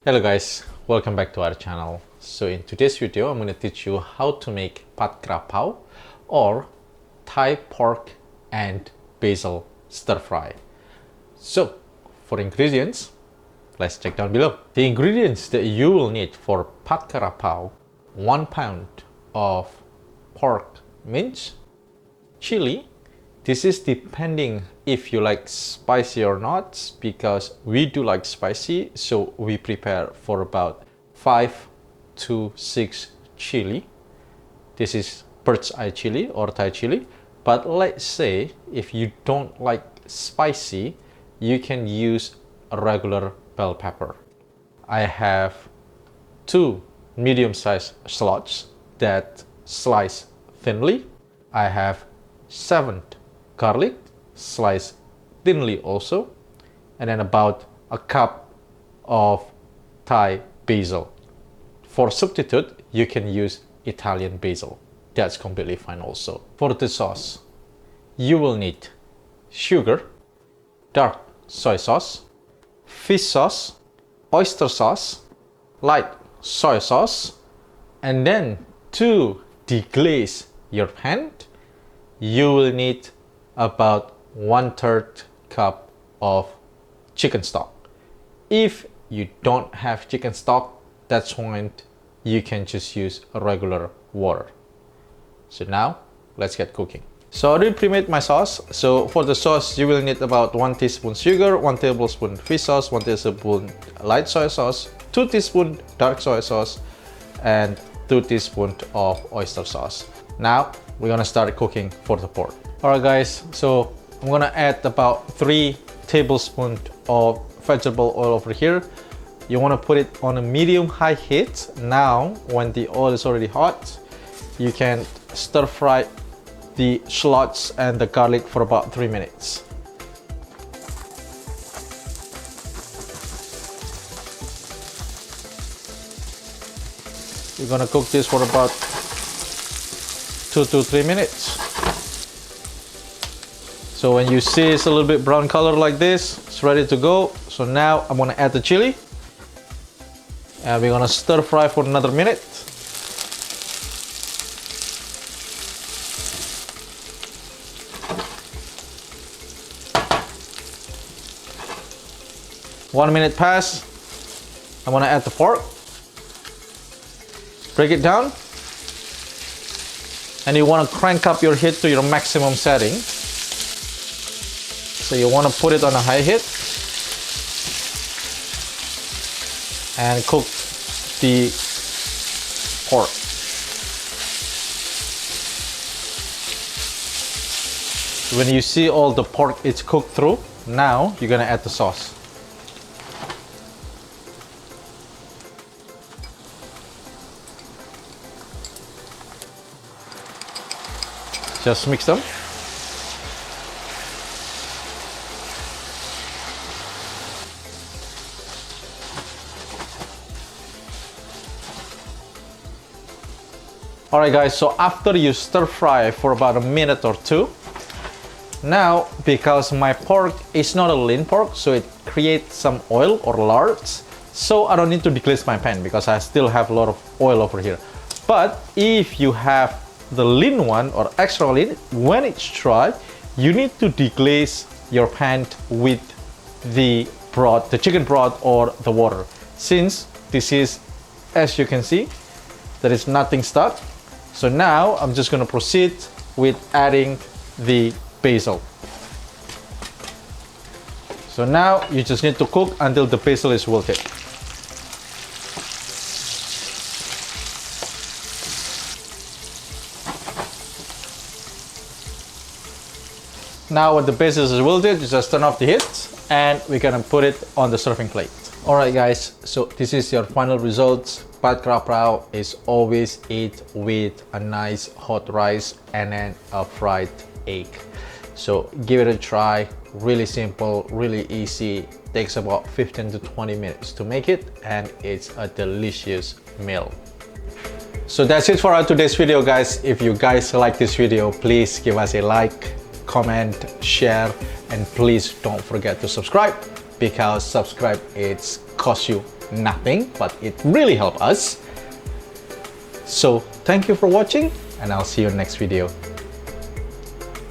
Hello guys, welcome back to our channel. So in today's video, I'm going to teach you how to make pad Kra Pao or Thai pork and basil stir fry. So for ingredients, let's check down below. The ingredients that you will need for pad Kra Pao: 1 pound of pork mince, chili. This is depending if you like spicy or not, because we do like spicy, so we prepare for about 5 to 6 chili. This is bird's eye chili or Thai chili, but let's say if you don't like spicy, you can use a regular bell pepper. I have 2 medium-sized shallots that slice thinly. I have 7 garlic sliced thinly also, and then about a cup of Thai basil. For substitute, you can use Italian basil. That's completely fine also. For the sauce, you will need sugar, dark soy sauce, fish sauce, oyster sauce, light soy sauce, and then to deglaze your pan, you will need about 1/3 cup of chicken stock. If you don't have chicken stock, that's fine. You can just use a regular water. So now let's get cooking. So I already pre-made my sauce. So for the sauce, you will need about 1 teaspoon sugar, 1 tablespoon fish sauce, 1 tablespoon light soy sauce, 2 teaspoon dark soy sauce, and 2 teaspoons of oyster sauce. Now we're gonna start cooking for the pork. Alright guys, so I'm gonna add about 3 tablespoons of vegetable oil over here. You wanna put it on a medium-high heat. Now, when the oil is already hot, you can stir fry the shallots and the garlic for about 3 minutes. We're gonna cook this for about 2 to 3 minutes. So when you see it's a little bit brown color like this, it's ready to go. So now I'm gonna add the chili, and we're gonna stir fry for another minute. One minute pass. I'm gonna add the pork. Break it down, and you wanna crank up your heat to your maximum setting. So you want to put it on a high heat and cook the pork. When you see all the pork is cooked through, now you're gonna add the sauce. Just mix them. Alright guys, so after you stir fry for about a minute or 2, now because my pork is not a lean pork, so it creates some oil or lard, so I don't need to deglaze my pan because I still have a lot of oil over here. But if you have the lean one or extra lean, when it's dry, you need to deglaze your pan with the broth, the chicken broth or the water. Since this is, as you can see, there is nothing stuck. So now I'm just going to proceed with adding the basil. So now you just need to cook until the basil is wilted. Now when the basil is wilted, you just turn off the heat and we're going to put it on the serving plate. Alright guys, so this is your final results. Pad Kra Pao is always eat with a nice hot rice and then a fried egg. So give it a try. Really simple, really easy. Takes about 15 to 20 minutes to make it, and it's a delicious meal. So that's it for our today's video guys. If you guys like this video, please give us a like, comment, share, and please don't forget to subscribe, because subscribe it's cost you nothing, but it really helped us. So thank you for watching, and I'll see you in the next video.